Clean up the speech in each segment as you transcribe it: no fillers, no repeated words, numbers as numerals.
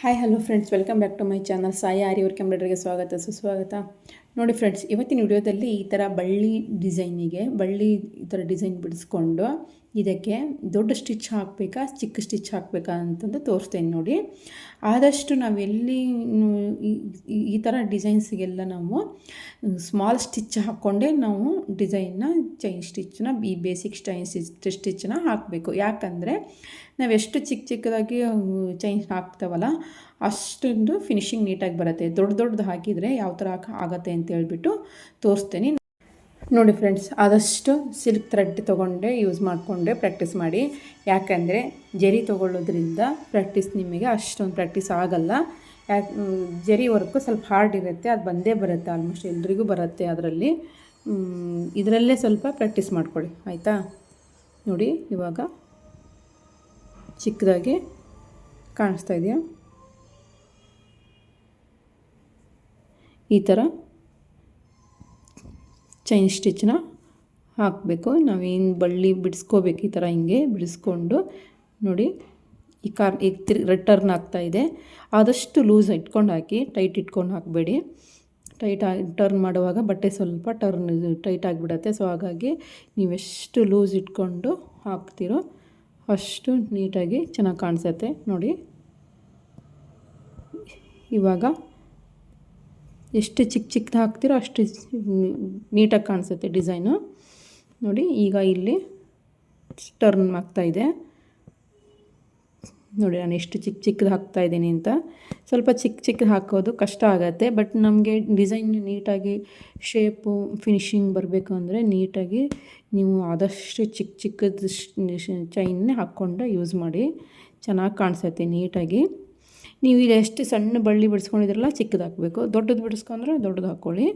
Hi hello friends, welcome back to my channel. Sai aari work ಎಂಬ್ರಾಯ್ಡ್ರಿಗೆ ಸ್ವಾಗತ ಸುಸ್ವಾಗತ. ನೋಡಿ ಫ್ರೆಂಡ್ಸ್, ಇವತ್ತಿನ ವಿಡಿಯೋದಲ್ಲಿ ಈ ಥರ ಬಳ್ಳಿ ಈ ಥರ ಡಿಸೈನ್ ಬಿಡಿಸ್ಕೊಂಡು ಇದಕ್ಕೆ ದೊಡ್ಡ ಸ್ಟಿಚ್ ಹಾಕಬೇಕಾ ಚಿಕ್ಕ ಸ್ಟಿಚ್ ಹಾಕಬೇಕಾ ಅಂತಂದು ತೋರಿಸ್ತೇನೆ. ನೋಡಿ, ಆದಷ್ಟು ನಾವೆಲ್ಲಿ ಈ ಥರ ಡಿಸೈನ್ಸಿಗೆಲ್ಲ ನಾವು ಸ್ಮಾಲ್ ಸ್ಟಿಚ್ ಹಾಕ್ಕೊಂಡೇ ನಾವು ಚೈನ್ ಸ್ಟಿಚ್ಚನ್ನ ಈ ಬೇಸಿಕ್ ಸ್ಟಿಚ್ಚನ್ನ ಹಾಕಬೇಕು. ಯಾಕಂದರೆ ನಾವೆಷ್ಟು ಚಿಕ್ಕದಾಗಿ ಚೈನ್ ಹಾಕ್ತಾವಲ್ಲ ಅಷ್ಟೊಂದು ಫಿನಿಶಿಂಗ್ ನೀಟಾಗಿ ಬರುತ್ತೆ. ದೊಡ್ಡದು ಹಾಕಿದರೆ ಯಾವ ಥರ ಆಗುತ್ತೆ ಅಂತ ಹೇಳ್ಬಿಟ್ಟು ತೋರಿಸ್ತೇನೆ. ನೋಡಿ ಫ್ರೆಂಡ್ಸ್, ಆದಷ್ಟು ಸಿಲ್ಕ್ ಥ್ರೆಡ್ ತೊಗೊಂಡೆ ಯೂಸ್ ಮಾಡಿಕೊಂಡೆ ಪ್ರಾಕ್ಟೀಸ್ ಮಾಡಿ. ಯಾಕಂದರೆ ಜರಿ ತೊಗೊಳ್ಳೋದ್ರಿಂದ ನಿಮಗೆ ಅಷ್ಟೊಂದು ಪ್ರಾಕ್ಟೀಸ್ ಆಗಲ್ಲ. ಜರಿ ವರ್ಕು ಸ್ವಲ್ಪ ಹಾರ್ಡ್ ಇರುತ್ತೆ, ಅದು ಬಂದೇ ಬರುತ್ತೆ, ಆಲ್ಮೋಸ್ಟ್ ಎಲ್ರಿಗೂ ಬರುತ್ತೆ. ಇದರಲ್ಲೇ ಸ್ವಲ್ಪ ಪ್ರಾಕ್ಟೀಸ್ ಮಾಡ್ಕೊಳ್ಳಿ, ಆಯಿತಾ? ನೋಡಿ, ಇವಾಗ ಚಿಕ್ಕದಾಗಿ ಕಾಣಿಸ್ತಾ ಇದೆಯಾ? ಈ ಥರ ಚೈನ್ ಸ್ಟಿಚ್ನ ಹಾಕಬೇಕು. ನಾವೇನು ಬಳ್ಳಿ ಬಿಡಿಸ್ಕೋಬೇಕು, ಈ ಥರ ಹಿಂಗೆ ಬಿಡಿಸ್ಕೊಂಡು ನೋಡಿ, ಈಗ ಟರ್ನ್ ಆಗ್ತಾಯಿದೆ. ಆದಷ್ಟು ಲೂಸ್ ಇಟ್ಕೊಂಡು ಹಾಕಿ, ಟೈಟ್ ಇಟ್ಕೊಂಡು ಹಾಕಬೇಡಿ. ಟರ್ನ್ ಮಾಡುವಾಗ ಬಟ್ಟೆ ಸ್ವಲ್ಪ ಟೈಟ್ ಆಗಿಬಿಡತ್ತೆ. ಸೊ ಹಾಗಾಗಿ ನೀವೆಷ್ಟು ಲೂಸ್ ಇಟ್ಕೊಂಡು ಹಾಕ್ತಿರೋ ಅಷ್ಟು ನೀಟಾಗಿ ಚೆನ್ನಾಗಿ ಕಾಣಿಸುತ್ತೆ. ನೋಡಿ, ಇವಾಗ ಎಷ್ಟು ಚಿಕ್ಕದು ಹಾಕ್ತಿರೋ ಅಷ್ಟು ನೀಟಾಗಿ ಕಾಣಿಸುತ್ತೆ ಡಿಸೈನು. ನೋಡಿ, ಈಗ ಇಲ್ಲಿ ಟರ್ನ್ ಆಗ್ತಾಯಿದೆ. ನೋಡಿ, ನಾನು ಎಷ್ಟು ಚಿಕ್ಕದು ಹಾಕ್ತಾಯಿದ್ದೀನಿ ಅಂತ. ಸ್ವಲ್ಪ ಚಿಕ್ಕದು ಹಾಕೋದು ಕಷ್ಟ ಆಗುತ್ತೆ, ಬಟ್ ನಮಗೆ ಡಿಸೈನ್ ನೀಟಾಗಿ ಶೇಪು ಫಿನಿಶಿಂಗ್ ಬರಬೇಕು ಅಂದರೆ ನೀಟಾಗಿ ನೀವು ಆದಷ್ಟು ಚಿಕ್ಕದು ಚೈನ್ನೇ ಹಾಕ್ಕೊಂಡು ಯೂಸ್ ಮಾಡಿ, ಚೆನ್ನಾಗಿ ಕಾಣಿಸುತ್ತೆ ನೀಟಾಗಿ. ನೀವು ಇಲ್ಲಿ ಎಷ್ಟು ಸಣ್ಣ ಬಳ್ಳಿ ಬಿಡಿಸ್ಕೊಂಡಿದ್ರಲ್ಲ ಚಿಕ್ಕದು ಹಾಕಬೇಕು, ದೊಡ್ಡದು ಬಿಡಿಸ್ಕೊಂಡ್ರೆ ದೊಡ್ಡದು ಹಾಕ್ಕೊಳ್ಳಿ.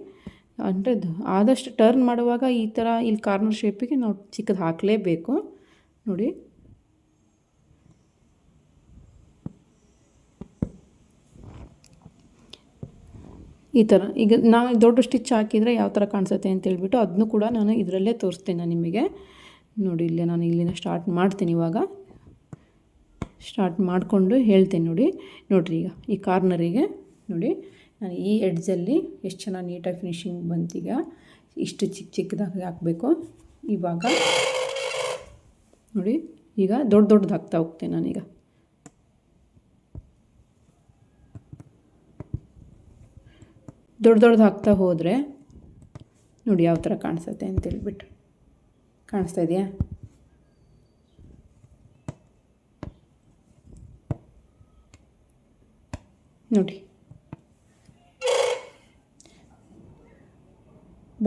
ಅಂದರೆ ಆದಷ್ಟು ಟರ್ನ್ ಮಾಡುವಾಗ ಈ ಥರ ಇಲ್ಲಿ ಕಾರ್ನರ್ ಶೇಪಿಗೆ ನಾವು ಚಿಕ್ಕದು ಹಾಕಲೇಬೇಕು. ನೋಡಿ, ಈ ಥರ ಈಗ ನಾವು ದೊಡ್ಡ ಸ್ಟಿಚ್ ಹಾಕಿದರೆ ಯಾವ ಥರ ಕಾಣಿಸುತ್ತೆ ಅಂತೇಳ್ಬಿಟ್ಟು ಅದನ್ನು ಕೂಡ ನಾನು ಇದರಲ್ಲೇ ತೋರಿಸ್ತೀನಿ ನಿಮಗೆ. ನೋಡಿ, ನಾನು ಇಲ್ಲಿನ ಸ್ಟಾರ್ಟ್ ಮಾಡ್ತೀನಿ. ಇವಾಗ ಸ್ಟಾರ್ಟ್ ಮಾಡಿಕೊಂಡು ಹೇಳ್ತೇನೆ. ನೋಡಿರಿ, ಈಗ ಈ ಕಾರ್ನರಿಗೆ ನೋಡಿ, ನಾನು ಈ ಎಡ್ಜಲ್ಲಿ ಎಷ್ಟು ಚೆನ್ನಾಗಿ ನೀಟಾಗಿ ಫಿನಿಶಿಂಗ್ ಬಂತೀಗ. ಇಷ್ಟು ಚಿಕ್ಕದಾಗಿ ಹಾಕಬೇಕು. ಇವಾಗ ನೋಡಿ, ಈಗ ದೊಡ್ಡದು ಹಾಕ್ತಾ ಹೋಗ್ತೇನೆ ನಾನೀಗ. ದೊಡ್ಡದು ಹಾಕ್ತಾ ಹೋದರೆ ನೋಡಿ ಯಾವ ಥರ ಕಾಣಿಸುತ್ತೆ ಅಂತೇಳ್ಬಿಟ್ಟು. ಕಾಣಿಸ್ತಾ ಇದೆಯಾ? ನೋಡಿ,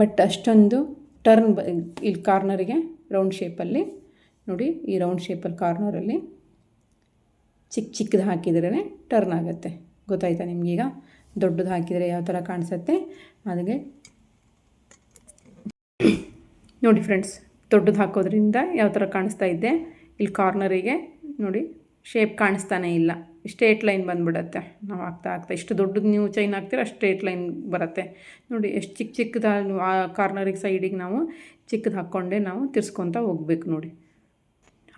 ಬಟ್ ಅಷ್ಟೊಂದು ಟರ್ನ್ ಇಲ್ಲಿ ಕಾರ್ನರಿಗೆ ರೌಂಡ್ ಶೇಪಲ್ಲಿ ನೋಡಿ, ಈ ರೌಂಡ್ ಶೇಪಲ್ಲಿ ಕಾರ್ನರಲ್ಲಿ ಚಿಕ್ಕದು ಹಾಕಿದ್ರೇ ಟರ್ನ್ ಆಗುತ್ತೆ. ಗೊತ್ತಾಯ್ತಾ ನಿಮಗೀಗ? ದೊಡ್ಡದು ಹಾಕಿದರೆ ಯಾವ ಥರ ಕಾಣಿಸುತ್ತೆ ಅದಕ್ಕೆ. ನೋಡಿ ಫ್ರೆಂಡ್ಸ್, ದೊಡ್ಡದು ಹಾಕೋದ್ರಿಂದ ಯಾವ ಥರ ಕಾಣಿಸ್ತಾ ಇದ್ದೆ. ಇಲ್ಲಿ ಕಾರ್ನರಿಗೆ ನೋಡಿ ಶೇಪ್ ಕಾಣಿಸ್ತಾನೇ ಇಲ್ಲ, ಸ್ಟ್ರೇಟ್ ಲೈನ್ ಬಂದುಬಿಡತ್ತೆ. ನಾವು ಆಗ್ತಾ ಎಷ್ಟು ದೊಡ್ಡದು ನೀವು ಚೈನ್ ಹಾಕ್ತೀರ ಅಷ್ಟು ಸ್ಟ್ರೇಟ್ ಲೈನ್ ಬರುತ್ತೆ. ನೋಡಿ, ಎಷ್ಟು ಚಿಕ್ಕದಾಗಿ ಆ ಕಾರ್ನರಿಗೆ ಸೈಡಿಗೆ ನಾವು ಚಿಕ್ಕದು ಹಾಕ್ಕೊಂಡೆ ನಾವು ತಿರ್ಸ್ಕೊತ ಹೋಗ್ಬೇಕು. ನೋಡಿ,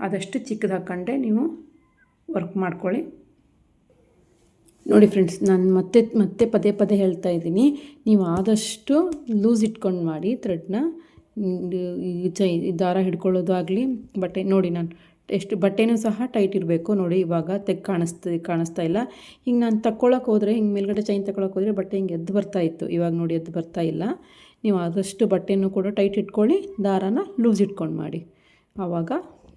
ಆದಷ್ಟು ಚಿಕ್ಕದು ಹಾಕ್ಕೊಂಡೆ ನೀವು ವರ್ಕ್ ಮಾಡ್ಕೊಳ್ಳಿ. ನೋಡಿ ಫ್ರೆಂಡ್ಸ್, ನಾನು ಮತ್ತೆ ಪದೇ ಹೇಳ್ತಾ ಇದ್ದೀನಿ, ನೀವು ಆದಷ್ಟು ಲೂಸ್ ಇಟ್ಕೊಂಡು ಮಾಡಿ ಥ್ರೆಡ್ನ. ದಾರ ಹಿಡ್ಕೊಳ್ಳೋದು ಆಗಲಿ, ಬಟ್ಟೆ ನೋಡಿ, ನಾನು ಎಷ್ಟು ಬಟ್ಟೆನೂ ಸಹ ಟೈಟ್ ಇರಬೇಕು. ನೋಡಿ, ಇವಾಗ ಕಾಣಿಸ್ತಾ ಇಲ್ಲ. ಹಿಂಗೆ ನಾನು ತಗೊಳ್ಳೋಕೆ ಹೋದರೆ, ಹಿಂಗೆ ಮೇಲ್ಗಡೆ ಚೈನ್ ತಗೊಳ್ಳೋಕೆ ಹೋದರೆ ಬಟ್ಟೆ ಹಿಂಗೆ ಎದ್ದು ಬರ್ತಾಯಿತ್ತು. ಇವಾಗ ನೋಡಿ ಎದ್ದು ಬರ್ತಾ ಇಲ್ಲ. ನೀವು ಆದಷ್ಟು ಬಟ್ಟೆನೂ ಕೂಡ ಟೈಟ್ ಇಟ್ಕೊಳ್ಳಿ, ದಾರಾನ ಲೂಸ್ ಇಟ್ಕೊಂಡು ಮಾಡಿ. ಆವಾಗ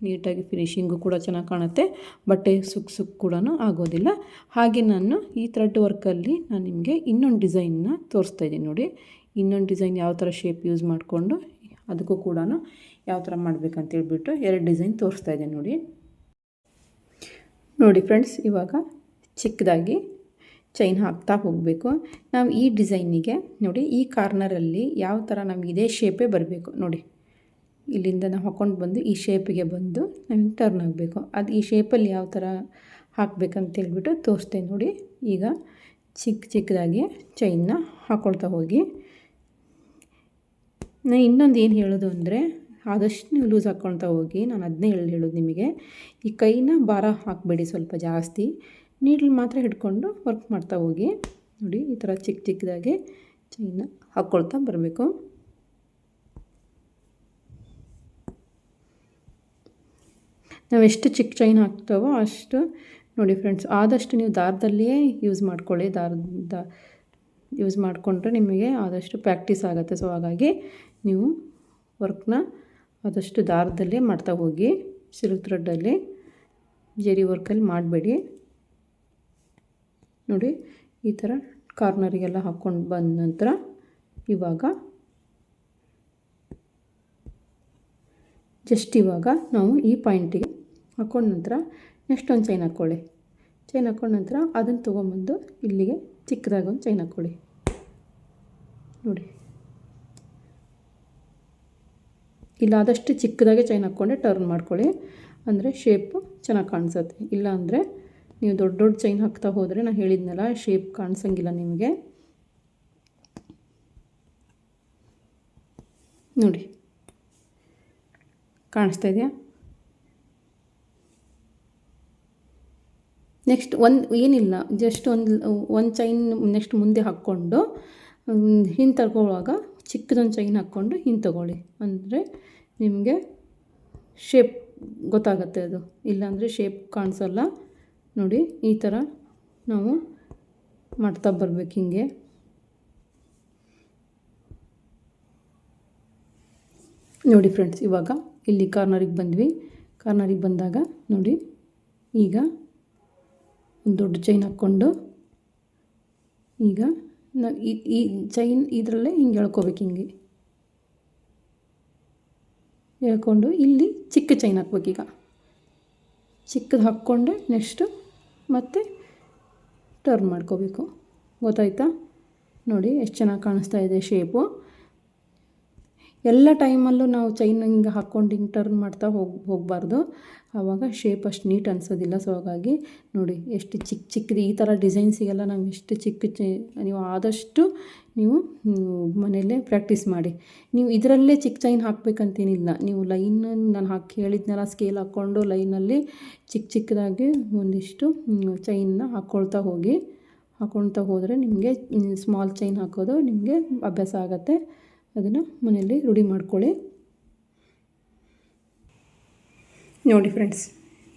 ನೀಟಾಗಿ ಫಿನಿಶಿಂಗು ಕೂಡ ಚೆನ್ನಾಗಿ ಕಾಣುತ್ತೆ, ಬಟ್ಟೆ ಸುಕ್ ಕೂಡ ಆಗೋದಿಲ್ಲ. ಹಾಗೆ ನಾನು ಈ ಥ್ರೆಡ್ ವರ್ಕಲ್ಲಿ ನಾನು ನಿಮಗೆ ಇನ್ನೊಂದು ಡಿಸೈನ್ನ ತೋರಿಸ್ತಾಯಿದ್ದೀನಿ. ನೋಡಿ, ಇನ್ನೊಂದು ಡಿಸೈನ್ ಯಾವ ಥರ ಶೇಪ್ ಯೂಸ್ ಮಾಡಿಕೊಂಡು ಅದಕ್ಕೂ ಕೂಡ ಯಾವ ಥರ ಮಾಡಬೇಕಂತೇಳ್ಬಿಟ್ಟು 2 ಡಿಸೈನ್ ತೋರಿಸ್ತಾಯಿದ್ದೀನಿ. ನೋಡಿ ಫ್ರೆಂಡ್ಸ್, ಇವಾಗ ಚಿಕ್ಕದಾಗಿ ಚೈನ್ ಹಾಕ್ತಾ ಹೋಗಬೇಕು. ನಾವು ಈ ಡಿಸೈನಿಗೆ ನೋಡಿ, ಈ ಕಾರ್ನರಲ್ಲಿ ಯಾವ ಥರ ನಮಗೆ ಇದೇ ಶೇಪೇ ಬರಬೇಕು. ನೋಡಿ, ಇಲ್ಲಿಂದ ನಾವು ಹಾಕ್ಕೊಂಡು ಬಂದು ಈ ಶೇಪಿಗೆ ಬಂದು ನಮಗೆ ಟರ್ನ್ ಆಗಬೇಕು. ಅದು ಈ ಶೇಪಲ್ಲಿ ಯಾವ ಥರ ಹಾಕಬೇಕಂತೇಳ್ಬಿಟ್ಟು ತೋರಿಸ್ತೇನೆ. ನೋಡಿ, ಈಗ ಚಿಕ್ಕದಾಗಿ ಚೈನ್ನ ಹಾಕ್ಕೊಳ್ತಾ ಹೋಗಿ. ನಾನು ಇನ್ನೊಂದು ಏನು ಹೇಳೋದು ಅಂದರೆ, ಆದಷ್ಟು ನೀವು ಲೂಸ್ ಹಾಕ್ಕೊಳ್ತಾ ಹೋಗಿ. ನಾನು ಅದನ್ನೇ ಹೇಳೋದು ನಿಮಗೆ. ಈ ಕೈನ ಭಾರ ಹಾಕಬೇಡಿ ಸ್ವಲ್ಪ ಜಾಸ್ತಿ. ನೀಡಲ್ ಮಾತ್ರ ಹಿಡ್ಕೊಂಡು ವರ್ಕ್ ಮಾಡ್ತಾ ಹೋಗಿ. ನೋಡಿ ಈ ಥರ ಚಿಕ್ಕ ಚಿಕ್ಕದಾಗಿ ಚೈನ್ನ ಹಾಕ್ಕೊಳ್ತಾ ಬರಬೇಕು. ನಾವು ಎಷ್ಟು ಚಿಕ್ಕ ಚೈನ್ ಹಾಕ್ತಾವೋ ಅಷ್ಟು ನೋಡಿ ಫ್ರೆಂಡ್ಸ್, ಆದಷ್ಟು ನೀವು ದಾರದಲ್ಲಿಯೇ ಯೂಸ್ ಮಾಡ್ಕೊಳ್ಳಿ. ದಾರದ ಯೂಸ್ ಮಾಡಿಕೊಂಡ್ರೆ ನಿಮಗೆ ಆದಷ್ಟು ಪ್ರಾಕ್ಟೀಸ್ ಆಗುತ್ತೆ. ಸೊ ಹಾಗಾಗಿ ನೀವು ವರ್ಕ್ನ ಆದಷ್ಟು ದಾರದಲ್ಲೇ ಮಾಡ್ತಾ ಹೋಗಿ. ಸಿಲ್ಕ್ ಥ್ರೆಡ್ಡಲ್ಲಿ ಜರಿ ವರ್ಕಲ್ಲಿ ಮಾಡಬೇಡಿ. ನೋಡಿ ಈ ಥರ ಕಾರ್ನರಿಗೆಲ್ಲ ಹಾಕ್ಕೊಂಡು ಬಂದ ನಂತರ ಇವಾಗ ಇವಾಗ ನಾವು ಈ ಪಾಯಿಂಟಿಗೆ ಹಾಕ್ಕೊಂಡ ನಂತರ ನೆಕ್ಸ್ಟ್ ಒಂದು ಚೈನ್ ಹಾಕ್ಕೊಳ್ಳಿ. ಚೈನ್ ಹಾಕ್ಕೊಂಡ ನಂತರ ಅದನ್ನು ತೊಗೊಂಬಂದು ಇಲ್ಲಿಗೆ ಚಿಕ್ಕದಾಗಿ ಒಂದು ಚೈನ್ ಹಾಕ್ಕೊಳ್ಳಿ. ನೋಡಿ ಇಲ್ಲಾದಷ್ಟು ಚಿಕ್ಕದಾಗೆ ಚೈನ್ ಹಾಕ್ಕೊಂಡೆ ಟರ್ನ್ ಮಾಡ್ಕೊಳ್ಳಿ, ಅಂದರೆ ಶೇಪು ಚೆನ್ನಾಗಿ ಕಾಣಿಸುತ್ತೆ. ಇಲ್ಲ ಅಂದರೆ ನೀವು ದೊಡ್ಡ ದೊಡ್ಡ ಚೈನ್ ಹಾಕ್ತಾ ಹೋದರೆ ನಾನು ಹೇಳಿದ್ನಲ್ಲ ಶೇಪ್ ಕಾಣಿಸೋಂಗಿಲ್ಲ ನಿಮಗೆ. ನೋಡಿ ಕಾಣಿಸ್ತಾ ಇದೆಯಾ? ನೆಕ್ಸ್ಟ್ ಏನಿಲ್ಲ, ಜಸ್ಟ್ ಒಂದು ಚೈನ್ ನೆಕ್ಸ್ಟ್ ಮುಂದೆ ಹಾಕ್ಕೊಂಡು ಹಿಂದೆ ತಗೊಳ್ಳುವಾಗ ಚಿಕ್ಕದೊಂದು ಚೈನ್ ಹಾಕ್ಕೊಂಡು ಹಿಂದೆ ತಗೊಳ್ಳಿ, ಅಂದರೆ ನಿಮಗೆ ಶೇಪ್ ಗೊತ್ತಾಗುತ್ತೆ. ಅದು ಇಲ್ಲಾಂದರೆ ಶೇಪ್ ಕಾಣಿಸಲ್ಲ. ನೋಡಿ ಈ ಥರ ನಾವು ಮಾಡ್ತಾ ಬರಬೇಕು. ಹಿಂಗೆ ನೋಡಿ ಫ್ರೆಂಡ್ಸ್, ಇವಾಗ ಇಲ್ಲಿ ಕಾರ್ನರಿಗೆ ಬಂದ್ವಿ. ಕಾರ್ನರಿಗೆ ಬಂದಾಗ ನೋಡಿ ಈಗ ಒಂದು ದೊಡ್ಡ ಚೈನ್ ಹಾಕ್ಕೊಂಡು ಈಗ ಈ ಚೈನ್ ಇದರಲ್ಲೇ ಹಿಂಗೆ ಎಳ್ಕೊಬೇಕು. ಹಿಂಗೆ ಎಳ್ಕೊಂಡು ಇಲ್ಲಿ ಚಿಕ್ಕ ಚೈನ್ ಹಾಕ್ಬೇಕು. ಈಗ ಚಿಕ್ಕದು ಹಾಕ್ಕೊಂಡೆ ನೆಕ್ಸ್ಟು ಮತ್ತೆ ಟರ್ನ್ ಮಾಡ್ಕೋಬೇಕು. ಗೊತ್ತಾಯ್ತಾ? ನೋಡಿ ಎಷ್ಟು ಚೆನ್ನಾಗಿ ಕಾಣಿಸ್ತಾ ಇದೆ ಶೇಪು. ಎಲ್ಲ ಟೈಮಲ್ಲೂ ನಾವು ಚೈನ್ ಹಿಂಗೆ ಹಾಕ್ಕೊಂಡು ಹಿಂಗೆ ಟರ್ನ್ ಮಾಡ್ತಾ ಹೋಗಬಾರ್ದು, ಆವಾಗ ಶೇಪ್ ಅಷ್ಟು ನೀಟ್ ಅನಿಸೋದಿಲ್ಲ. ಸೊ ಹಾಗಾಗಿ ನೋಡಿ ಎಷ್ಟು ಚಿಕ್ಕದು ಈ ಥರ ಡಿಸೈನ್ಸಿಗೆಲ್ಲ ನಾವು ಎಷ್ಟು ನೀವು ಆದಷ್ಟು ನೀವು ಮನೆಯಲ್ಲೇ ಪ್ರಾಕ್ಟೀಸ್ ಮಾಡಿ. ನೀವು ಇದರಲ್ಲೇ ಚಿಕ್ಕ ಚೈನ್ ಹಾಕಬೇಕಂತೇನಿಲ್ಲ. ನೀವು ಲೈನ್ ನಾನು ಹೇಳಿದ್ನೆಲ್ಲ ಸ್ಕೇಲ್ ಹಾಕ್ಕೊಂಡು ಲೈನಲ್ಲಿ ಚಿಕ್ಕದಾಗಿ ಒಂದಿಷ್ಟು ಚೈನ್ನ ಹಾಕ್ಕೊಳ್ತಾ ಹೋದರೆ ನಿಮಗೆ ಸ್ಮಾಲ್ ಚೈನ್ ಹಾಕೋದು ನಿಮಗೆ ಅಭ್ಯಾಸ ಆಗುತ್ತೆ. ಅದನ್ನು ಮನೆಯಲ್ಲಿ ರೂಢಿ ಮಾಡ್ಕೊಳ್ಳಿ. ನೋಡಿ ಫ್ರೆಂಡ್ಸ್,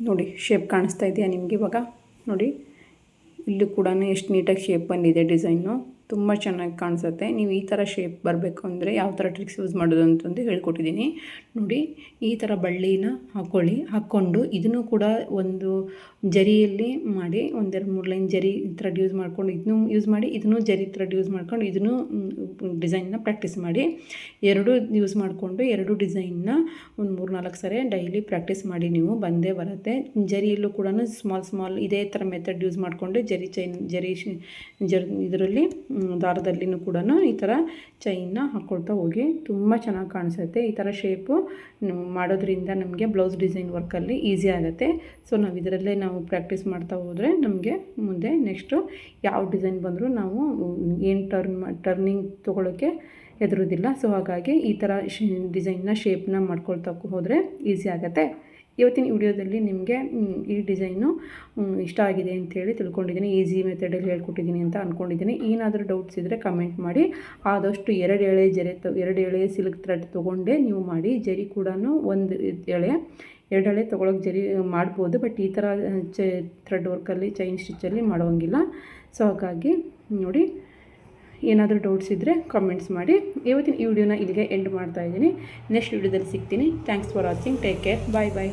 ನೋಡಿ ಶೇಪ್ ಕಾಣಿಸ್ತಾ ಇದೆಯಾ ನಿಮಗೆ? ಇವಾಗ ನೋಡಿ ಇಲ್ಲೂ ಕೂಡ ಎಷ್ಟು ನೀಟಾಗಿ ಶೇಪ್ ಬಂದಿದೆ. ಡಿಸೈನು ತುಂಬ ಚೆನ್ನಾಗಿ ಕಾಣಿಸುತ್ತೆ. ನೀವು ಈ ಥರ ಶೇಪ್ ಬರಬೇಕು ಅಂದರೆ ಯಾವ ಥರ ಟ್ರಿಕ್ಸ್ ಯೂಸ್ ಮಾಡೋದು ಅಂತಂದು ಹೇಳ್ಕೊಟ್ಟಿದ್ದೀನಿ. ನೋಡಿ ಈ ಥರ ಬಳ್ಳಿನ ಹಾಕ್ಕೊಂಡು ಇದನ್ನು ಕೂಡ ಒಂದು ಜರಿಯಲ್ಲಿ ಮಾಡಿ 1-2-3 ಲೈನ್ ಜರಿ ಥ್ರೆಡ್ ಯೂಸ್ ಮಾಡ್ಕೊಂಡು ಇದನ್ನು ಯೂಸ್ ಮಾಡಿ, ಇದನ್ನು ಜರಿ ಥ್ರೆಡ್ ಯೂಸ್ ಮಾಡ್ಕೊಂಡು ಇದನ್ನು ಡಿಸೈನ್ನ ಪ್ರಾಕ್ಟೀಸ್ ಮಾಡಿ. ಎರಡು ಯೂಸ್ ಮಾಡಿಕೊಂಡು ಎರಡು ಡಿಸೈನ್ನ ಒಂದು 3-4 ಸರಿ ಡೈಲಿ ಪ್ರಾಕ್ಟೀಸ್ ಮಾಡಿ. ನೀವು ಬಂದೇ ಬರುತ್ತೆ. ಜರಿಯಲ್ಲೂ ಕೂಡ ಸ್ಮಾಲ್ ಇದೇ ಥರ ಮೆಥಡ್ ಯೂಸ್ ಮಾಡಿಕೊಂಡು ಜರಿ ಇದರಲ್ಲಿ ದಾರದಲ್ಲಿನೂ ಕೂಡ ಈ ಥರ ಚೈನ್ನ ಹಾಕ್ಕೊಳ್ತಾ ಹೋಗಿ. ತುಂಬ ಚೆನ್ನಾಗಿ ಕಾಣಿಸುತ್ತೆ. ಈ ಥರ ಶೇಪು ಮಾಡೋದ್ರಿಂದ ನಮಗೆ ಬ್ಲೌಸ್ ಡಿಸೈನ್ ವರ್ಕಲ್ಲಿ ಈಸಿ ಆಗುತ್ತೆ. ಸೊ ನಾವು ಇದರಲ್ಲೇ ನಾವು ಪ್ರಾಕ್ಟೀಸ್ ಮಾಡ್ತಾ ಹೋದರೆ ನಮಗೆ ಮುಂದೆ ನೆಕ್ಸ್ಟು ಯಾವ ಡಿಸೈನ್ ಬಂದರೂ ನಾವು ಏನು ಟರ್ನಿಂಗ್ ತೊಗೊಳ್ಳೋಕ್ಕೆ ಹೆದರೋದಿಲ್ಲ. ಸೊ ಹಾಗಾಗಿ ಈ ಥರ ಡಿಸೈನ್ನ ಶೇಪ್ನ ಮಾಡ್ಕೊಳ್ತಾ ಹೋದರೆ ಈಸಿ ಆಗುತ್ತೆ. ಇವತ್ತಿನ ವಿಡಿಯೋದಲ್ಲಿ ನಿಮಗೆ ಈ ಡಿಸೈನು ಇಷ್ಟ ಆಗಿದೆ ಅಂಥೇಳಿ ತಿಳ್ಕೊಂಡಿದ್ದೀನಿ. ಈಸಿ ಮೆಥಡಲ್ಲಿ ಹೇಳ್ಕೊಟ್ಟಿದ್ದೀನಿ ಅಂತ ಅಂದ್ಕೊಂಡಿದ್ದೀನಿ. ಏನಾದರೂ ಡೌಟ್ಸ್ ಇದ್ದರೆ ಕಮೆಂಟ್ ಮಾಡಿ. ಆದಷ್ಟು 2 ಎಳೆ ಸಿಲ್ಕ್ ಥ್ರೆಡ್ ತೊಗೊಂಡೇ ನೀವು ಮಾಡಿ. ಜರಿ ಕೂಡ 2 ಎಳೆ ತೊಗೊಳಕ್ಕೆ ಜರಿ ಮಾಡ್ಬೋದು, ಬಟ್ ಈ ಥರ ಥ್ರೆಡ್ ವರ್ಕಲ್ಲಿ ಚೈನ್ ಸ್ಟಿಚ್ಚಲ್ಲಿ ಮಾಡೋಂಗಿಲ್ಲ. ಸೊ ಹಾಗಾಗಿ ನೋಡಿ, ಏನಾದರೂ ಡೌಟ್ಸ್ ಇದ್ದರೆ ಕಮೆಂಟ್ಸ್ ಮಾಡಿ. ಇವತ್ತಿನ ಈ ವಿಡಿಯೋನ ಇಲ್ಲಿಗೆ ಎಂಡ್ ಮಾಡ್ತಾ ಇದ್ದೀನಿ. ನೆಕ್ಸ್ಟ್ ವಿಡಿಯೋದಲ್ಲಿ ಸಿಗ್ತೀನಿ. Thanks for watching. Take care. Bye.